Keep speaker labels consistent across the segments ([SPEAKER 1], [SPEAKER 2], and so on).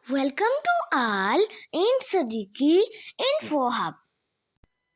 [SPEAKER 1] Welcome to all in Siddiqui Info Hub.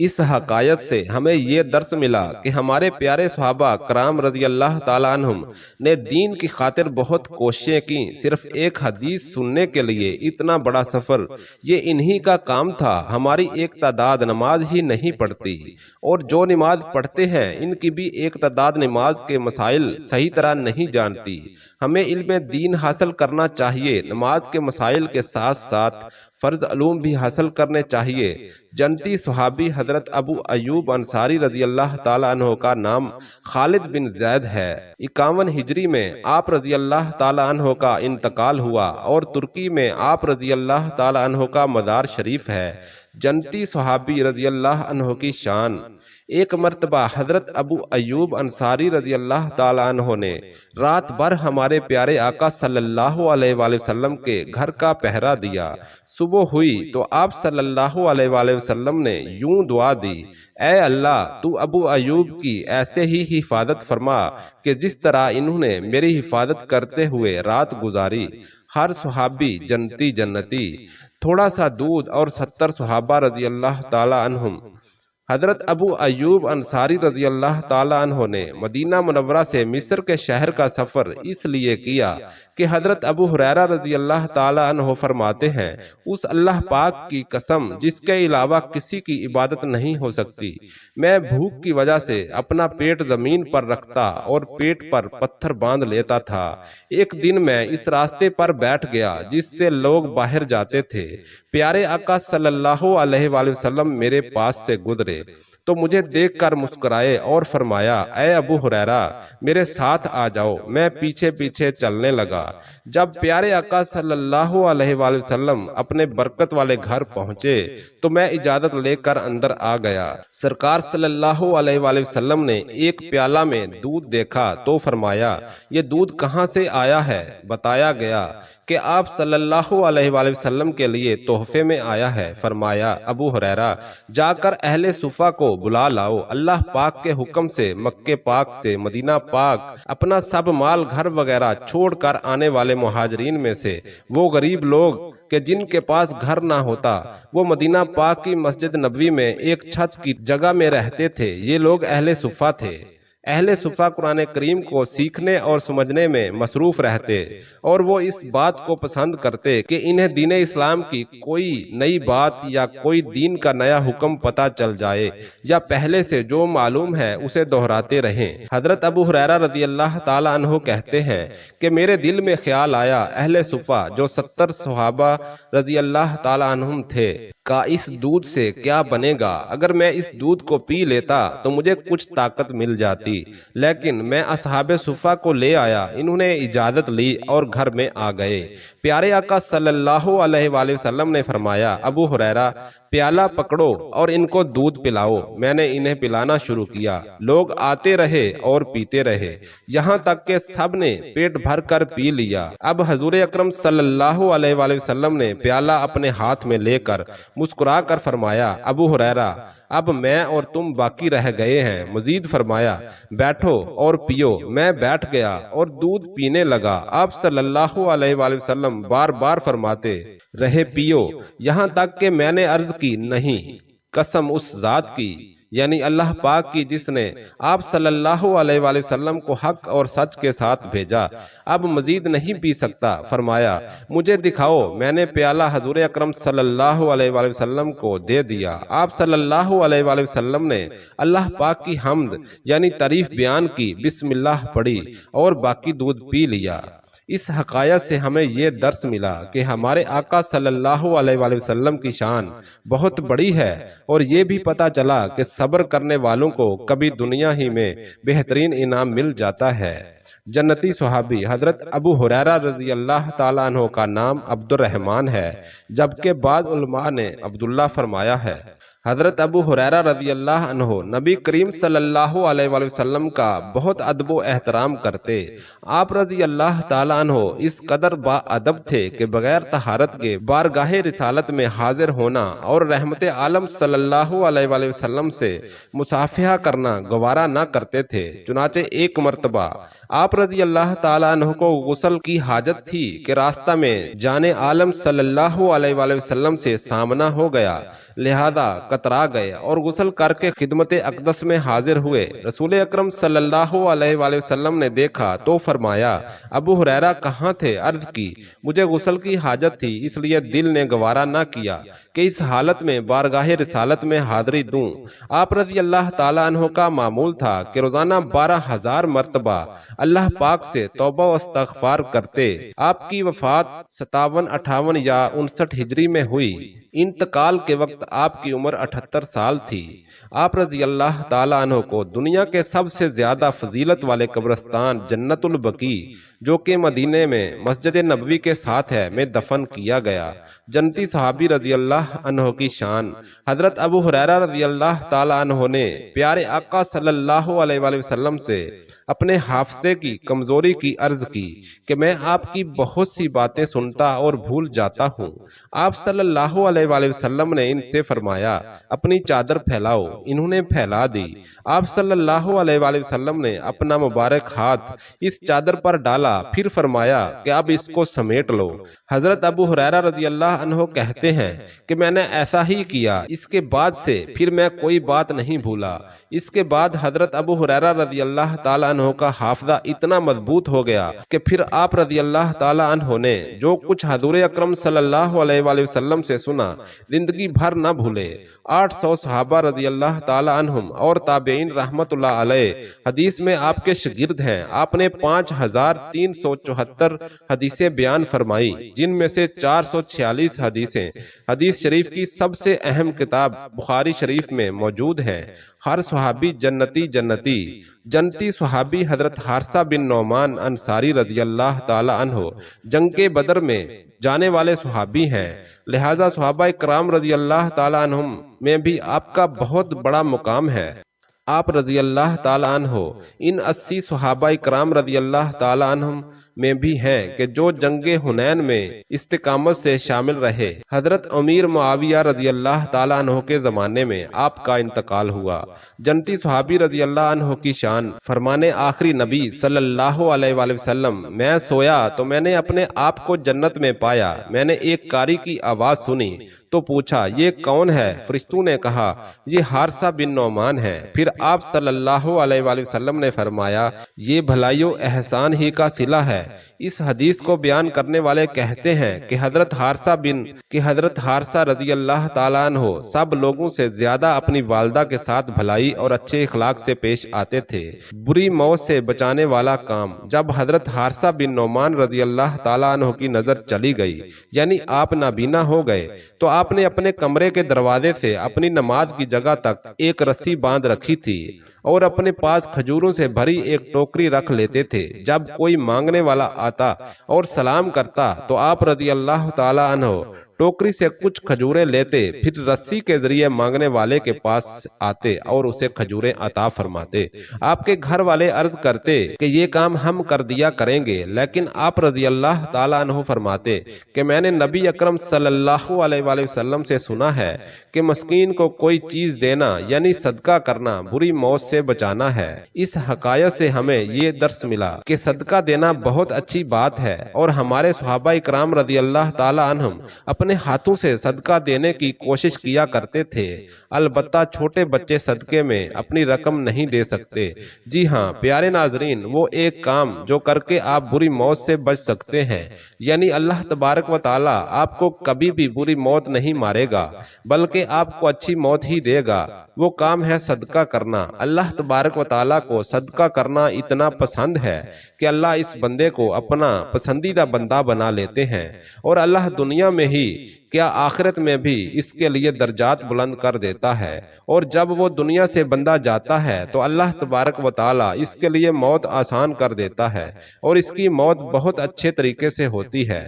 [SPEAKER 2] اس حقائق سے ہمیں یہ درس ملا کہ ہمارے پیارے صحابہ کرام رضی اللہ تعالیٰ عنہم نے دین کی خاطر بہت کوششیں کی۔ صرف ایک حدیث سننے کے لیے اتنا بڑا سفر، یہ انہی کا کام تھا۔ ہماری ایک تعداد نماز ہی نہیں پڑھتی، اور جو نماز پڑھتے ہیں ان کی بھی ایک تعداد نماز کے مسائل صحیح طرح نہیں جانتی۔ ہمیں علم دین حاصل کرنا چاہیے، نماز کے مسائل کے ساتھ ساتھ فرض علوم بھی حاصل کرنے چاہیے۔ جنتی صحابی حضرت ابو ایوب انصاری رضی اللہ تعالیٰ عنہ کا نام خالد بن زید ہے۔ 51 ہجری میں آپ رضی اللہ تعالیٰ عنہ کا انتقال ہوا، اور ترکی میں آپ رضی اللہ تعالیٰ عنہ کا مزار شریف ہے۔ جنتی صحابی رضی اللہ عنہ کی شان۔ ایک مرتبہ حضرت ابو ایوب انصاری رضی اللہ تعالیٰ عنہ نے رات بھر ہمارے پیارے آقا صلی اللہ علیہ وآلہ وسلم کے گھر کا پہرا دیا۔ صبح ہوئی تو آپ صلی اللہ علیہ وآلہ وسلم نے یوں دعا دی: اے اللہ، تو ابو ایوب کی ایسے ہی حفاظت فرما کہ جس طرح انہوں نے میری حفاظت کرتے ہوئے رات گزاری۔ ہر صحابی جنتی۔ تھوڑا سا دودھ اور 70 صحابہ رضی اللہ تعالیٰ عنہم۔ حضرت ابو ایوب انصاری رضی اللہ تعالیٰ عنہ نے مدینہ منورہ سے مصر کے شہر کا سفر اس لیے کیا کہ حضرت ابو ہریرہ رضی اللہ تعالیٰ عنہ فرماتے ہیں: اس اللہ پاک کی قسم جس کے علاوہ کسی کی عبادت نہیں ہو سکتی، میں بھوک کی وجہ سے اپنا پیٹ زمین پر رکھتا اور پیٹ پر پتھر باندھ لیتا تھا۔ ایک دن میں اس راستے پر بیٹھ گیا جس سے لوگ باہر جاتے تھے۔ پیارے آقا صلی اللہ علیہ وآلہ وسلم میرے پاس سے گزرے تو مجھے دیکھ کر مسکرائے اور فرمایا: اے ابو ہریرہ، میرے ساتھ آ جاؤ۔ میں پیچھے پیچھے چلنے لگا۔ جب پیارے آقا صلی اللہ علیہ وآلہ وسلم اپنے برکت والے گھر پہنچے تو میں اجازت لے کر اندر آ گیا۔ سرکار صلی اللہ علیہ وآلہ وسلم نے ایک پیالہ میں دودھ دیکھا تو فرمایا: یہ دودھ کہاں سے آیا ہے؟ بتایا گیا کہ آپ صلی اللہ علیہ وآلہ وسلم کے لیے تحفے میں آیا ہے۔ فرمایا: ابو ہریرہ، جا کر اہل صفہ کو بلا لاؤ۔ اللہ پاک کے حکم سے مکے پاک سے مدینہ پاک اپنا سب مال گھر وغیرہ چھوڑ کر آنے والے مہاجرین میں سے وہ غریب لوگ کہ جن کے پاس گھر نہ ہوتا، وہ مدینہ پاک کی مسجد نبوی میں ایک چھت کی جگہ میں رہتے تھے۔ یہ لوگ اہل صفہ تھے۔ اہل صفہ قرآن کریم کو سیکھنے اور سمجھنے میں مصروف رہتے، اور وہ اس بات کو پسند کرتے کہ انہیں دین اسلام کی کوئی نئی بات یا کوئی دین کا نیا حکم پتہ چل جائے، یا پہلے سے جو معلوم ہے اسے دہراتے رہیں۔ حضرت ابو ہریرہ رضی اللہ تعالیٰ عنہ کہتے ہیں کہ میرے دل میں خیال آیا، اہل صفہ جو 70 صحابہ رضی اللہ تعالیٰ عنہم تھے کا اس دودھ سے کیا بنے گا؟ اگر میں اس دودھ کو پی لیتا تو مجھے کچھ طاقت مل جاتی، لیکن میں اصحاب صفہ کو لے آیا۔ انہوں نے اجازت لی اور گھر میں آ گئے۔ پیارے آقا صلی اللہ علیہ وآلہ وسلم نے فرمایا: ابو ہریرہ، پیالہ پکڑو اور ان کو دودھ پلاؤ۔ میں نے انہیں پلانا شروع کیا۔ لوگ آتے رہے اور پیتے رہے، یہاں تک کہ سب نے پیٹ بھر کر پی لیا۔ اب حضور اکرم صلی اللہ علیہ وآلہ وسلم نے پیالہ اپنے ہاتھ میں لے کر مسکرا کر فرمایا: ابو ہریرہ، اب میں اور تم باقی رہ گئے ہیں۔ مزید فرمایا: بیٹھو اور پیو۔ میں بیٹھ گیا اور دودھ پینے لگا۔ آپ صلی اللہ علیہ وآلہ وسلم بار بار فرماتے رہے: پیو، یہاں تک کہ میں نے عرض کی: نہیں، قسم اس ذات کی، یعنی اللہ پاک کی جس نے آپ صلی اللہ علیہ وآلہ وسلم کو حق اور سچ کے ساتھ بھیجا، اب مزید نہیں پی سکتا۔ فرمایا: مجھے دکھاؤ۔ میں نے پیالہ حضور اکرم صلی اللہ علیہ وآلہ وسلم کو دے دیا۔ آپ صلی اللہ علیہ وآلہ وسلم نے اللہ پاک کی حمد یعنی تعریف بیان کی، بسم اللہ پڑھی اور باقی دودھ پی لیا۔ اس حقائق سے ہمیں یہ درس ملا کہ ہمارے آقا صلی اللہ علیہ وآلہ وسلم کی شان بہت بڑی ہے، اور یہ بھی پتہ چلا کہ صبر کرنے والوں کو کبھی دنیا ہی میں بہترین انعام مل جاتا ہے۔ جنتی صحابی حضرت ابو ہریرہ رضی اللہ تعالیٰ عنہ کا نام عبد الرحمن ہے، جبکہ بعض علماء نے عبداللہ فرمایا ہے۔ حضرت ابو ہریرہ رضی اللہ عنہ نبی کریم صلی اللہ علیہ وآلہ وسلم کا بہت ادب و احترام کرتے۔ آپ رضی اللہ تعالیٰ عنہ اس قدر با ادب تھے کہ بغیر طہارت کے بارگاہ رسالت میں حاضر ہونا اور رحمت عالم صلی اللہ علیہ وآلہ وسلم سے مصافحہ کرنا گوارا نہ کرتے تھے۔ چنانچہ ایک مرتبہ آپ رضی اللہ تعالیٰ عنہ کو غسل کی حاجت تھی کہ راستہ میں جان عالم صلی اللہ علیہ وآلہ وسلم سے سامنا ہو گیا، لہذا کترا گئے اور غسل کر کے خدمت اقدس میں حاضر ہوئے۔ رسول اکرم صلی اللہ علیہ وآلہ وسلم نے دیکھا تو فرمایا، ابو ہریرہ کہاں تھے؟ عرض کی، مجھے غسل کی حاجت تھی، اس لیے دل نے گوارا نہ کیا کہ اس حالت میں بارگاہ رسالت میں حاضری دوں۔ آپ رضی اللہ تعالیٰ عنہ کا معمول تھا کہ روزانہ 12,000 مرتبہ اللہ پاک سے توبہ و استغفار کرتے۔ آپ کی وفات 57، 58 یا 59 ہجری میں ہوئی۔ انتقال کے وقت آپ کی عمر 78 سال تھی۔ آپ رضی اللہ تعالیٰ عنہ کو دنیا کے سب سے زیادہ فضیلت والے قبرستان جنت البقیع، جو کہ مدینے میں مسجد نبوی کے ساتھ ہے، میں دفن کیا گیا۔ جنتی صحابی رضی اللہ عنہ کی شان۔ حضرت ابو ہریرہ رضی اللہ تعالیٰ عنہ نے پیارے آقا صلی اللہ علیہ وآلہ وسلم سے اپنے حافظے کی کمزوری کی عرض کی کہ میں آپ کی بہت سی باتیں سنتا اور بھول جاتا ہوں۔ آپ صلی اللہ علیہ وآلہ وسلم نے ان سے فرمایا، اپنی چادر پھیلاؤ۔ انہوں نے پھیلا دی۔ آپ صلی اللہ علیہ وآلہ وسلم نے اپنا مبارک ہاتھ اس چادر پر ڈالا، پھر فرمایا کہ اب اس کو سمیٹ لو۔ حضرت ابو ہریرہ رضی اللہ عنہ کہتے ہیں کہ میں نے ایسا ہی کیا، اس کے بعد سے پھر میں کوئی بات نہیں بھولا۔ اس کے بعد حضرت ابو ہریرہ رضی اللہ تعالیٰ عنہ کا حافظہ اتنا مضبوط ہو گیا کہ پھر آپ رضی اللہ تعالیٰ عنہ نے جو کچھ حضور اکرم صلی اللہ علیہ وآلہ وسلم سے سنا زندگی بھر نہ بھولے۔ 800 صحابہ رضی اللہ تعالیٰ عنہم اور تابعین رحمت اللہ علیہ حدیث میں آپ کے شاگرد ہیں۔ آپ نے 5374 حدیثیں بیان فرمائی، جن میں سے 446 حدیثیں حدیث شریف کی سب سے اہم کتاب بخاری شریف میں موجود ہیں۔ ہر صحابی جنتی جنتی۔ جنتی صحابی حضرت حارثہ بن نعمان انصاری رضی اللہ تعالی عنہ جنگ بدر میں جانے والے صحابی ہیں، لہذا صحابہ کرام رضی اللہ تعالی عنہم میں بھی آپ کا بہت بڑا مقام ہے۔ آپ رضی اللہ تعالی عنہ ان 80 صحابہ کرام رضی اللہ تعالی عنہم میں بھی ہیں کہ جو جنگ حنین میں استقامت سے شامل رہے۔ حضرت امیر معاویہ رضی اللہ تعالیٰ عنہ کے زمانے میں آپ کا انتقال ہوا۔ جنتی صحابی رضی اللہ عنہ کی شان۔ فرمانے آخری نبی صلی اللہ علیہ وآلہ وسلم، میں سویا تو میں نے اپنے آپ کو جنت میں پایا۔ میں نے ایک قاری کی آواز سنی تو پوچھا، یہ کون ہے؟ فرشتوں نے کہا، یہ حارثہ بن نعمان ہے۔ پھر آپ صلی اللہ علیہ وآلہ وسلم نے فرمایا، یہ بھلائی و احسان ہی کا صلہ ہے۔ اس حدیث کو بیان کرنے والے کہتے ہیں کہ حضرت حارثہ رضی اللہ تعالیٰ عنہ سب لوگوں سے زیادہ اپنی والدہ کے ساتھ بھلائی اور اچھے اخلاق سے پیش آتے تھے۔ بری موت سے بچانے والا کام۔ جب حضرت حارثہ بن نعمان رضی اللہ تعالیٰ عنہ کی نظر چلی گئی، یعنی آپ نابینا ہو گئے، تو آپ نے اپنے کمرے کے دروازے سے اپنی نماز کی جگہ تک ایک رسی باندھ رکھی تھی اور اپنے پاس کھجوروں سے بھری ایک ٹوکری رکھ لیتے تھے۔ جب کوئی مانگنے والا آتا اور سلام کرتا تو آپ رضی اللہ تعالی عنہ ٹوکری سے کچھ کھجوریں لیتے، پھر رسی کے ذریعے مانگنے والے کے پاس آتے اور اسے کھجوریں عطا فرماتے۔ آپ کے گھر والے عرض کرتے کہ یہ کام ہم کر دیا کریں گے، لیکن آپ رضی اللہ تعالیٰ عنہ فرماتے کہ میں نے نبی اکرم صلی اللہ علیہ وآلہ وسلم سے سنا ہے کہ مسکین کو کوئی چیز دینا یعنی صدقہ کرنا بری موت سے بچانا ہے۔ اس حکایت سے ہمیں یہ درس ملا کہ صدقہ دینا بہت اچھی بات ہے، اور ہمارے صحابہ اکرام رضی اللہ تعالیٰ عنہم اپنے ہاتھوں سے صدقہ دینے کی کوشش کیا کرتے تھے۔ البتہ چھوٹے بچے صدقے میں اپنی رقم نہیں دے سکتے۔ جی ہاں پیارے ناظرین، وہ ایک کام جو کر کے آپ بری موت سے بچ سکتے ہیں، یعنی اللہ تبارک و تعالی آپ کو کبھی بھی بری موت نہیں مارے گا بلکہ آپ کو اچھی موت ہی دے گا۔ وہ کام ہے صدقہ کرنا۔ اللہ تبارک و تعالی کو صدقہ کرنا اتنا پسند ہے کہ اللہ اس بندے کو اپنا پسندیدہ بندہ بنا لیتے ہیں، اور اللہ دنیا میں ہی کیا آخرت میں بھی اس کے لیے درجات بلند کر دیتا ہے، اور جب وہ دنیا سے بندہ جاتا ہے تو اللہ تبارک و تعالی اس کے لیے موت آسان کر دیتا ہے، اور اس کی موت بہت اچھے طریقے سے ہوتی ہے۔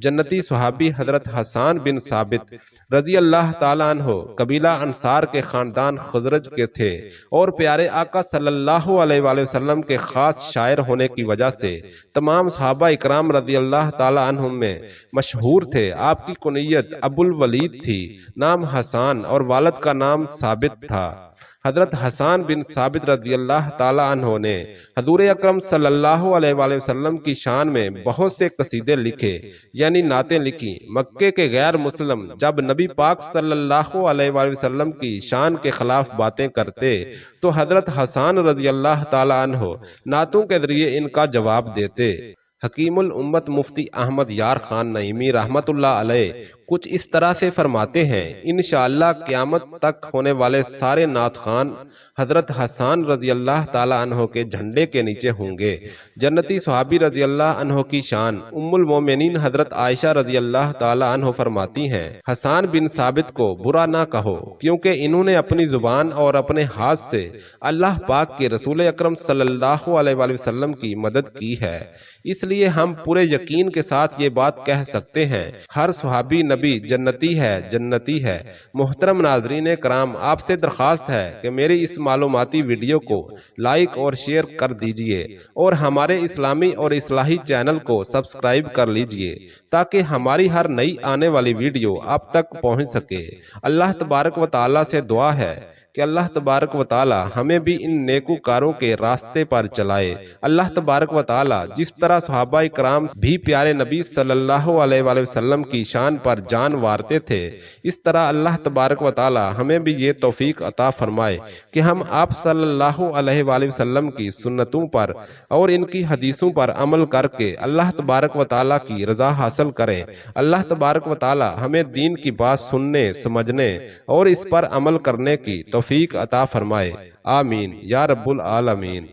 [SPEAKER 2] جنتی صحابی حضرت حسان بن ثابت رضی اللہ تعالیٰ عنہ قبیلہ انصار کے خاندان خزرج کے تھے، اور پیارے آقا صلی اللہ علیہ وآلہ وسلم کے خاص شاعر ہونے کی وجہ سے تمام صحابہ اکرام رضی اللہ تعالیٰ عنہم میں مشہور تھے۔ آپ کی کنیت ابو الولید تھی، نام حسان اور والد کا نام ثابت تھا۔ حضرت حسان بن ثابت رضی اللہ تعالی عنہ نے حضور اکرم صلی اللہ علیہ وآلہ وسلم کی شان میں بہت سے قصیدے لکھے یعنی نعتیں لکھی۔ مکے کے غیر مسلم جب نبی پاک صلی اللہ علیہ وآلہ وسلم کی شان کے خلاف باتیں کرتے تو حضرت حسان رضی اللہ تعالی عنہ نعتوں کے ذریعے ان کا جواب دیتے۔ حکیم الامت مفتی احمد یار خان نعیمی رحمت اللہ علیہ کچھ اس طرح سے فرماتے ہیں، انشاءاللہ قیامت تک ہونے والے سارے نعت خوان حضرت حسان رضی اللہ تعالی عنہ کے جھنڈے کے نیچے ہوں گے۔ جنتی صحابی رضی اللہ عنہ کی شان ام المومنین حضرت عائشہ رضی اللہ تعالی عنہ فرماتی ہیں، حسان بن ثابت کو برا نہ کہو کیونکہ انہوں نے اپنی زبان اور اپنے ہاتھ سے اللہ پاک کے رسول اکرم صلی اللہ علیہ وآلہ وسلم کی مدد کی ہے۔ اس لیے ہم پورے یقین کے ساتھ یہ بات کہہ سکتے ہیں، ہر صحابی نبی جنتی ہے، جنتی ہے۔ محترم ناظرین کرام، آپ سے درخواست ہے کہ میری اس معلوماتی ویڈیو کو لائک اور شیئر کر دیجئے اور ہمارے اسلامی اور اصلاحی چینل کو سبسکرائب کر لیجئے تاکہ ہماری ہر نئی آنے والی ویڈیو آپ تک پہنچ سکے۔ اللہ تبارک و تعالیٰ سے دعا ہے کہ اللہ تبارک و تعالی ہمیں بھی ان نیکوکاروں کے راستے پر چلائے۔ اللہ تبارک و تعالی جس طرح صحابہ کرام بھی پیارے نبی صلی اللہ علیہ وآلہ وسلم کی شان پر جان وارتے تھے، اس طرح اللہ تبارک و تعالی ہمیں بھی یہ توفیق عطا فرمائے کہ ہم آپ صلی اللہ علیہ وآلہ وسلم کی سنتوں پر اور ان کی حدیثوں پر عمل کر کے اللہ تبارک و تعالی کی رضا حاصل کریں۔ اللہ تبارک و تعالی ہمیں دین کی بات سننے، سمجھنے اور اس پر عمل کرنے کی توفیق عطا فرمائے۔ آمین یا رب العالمین۔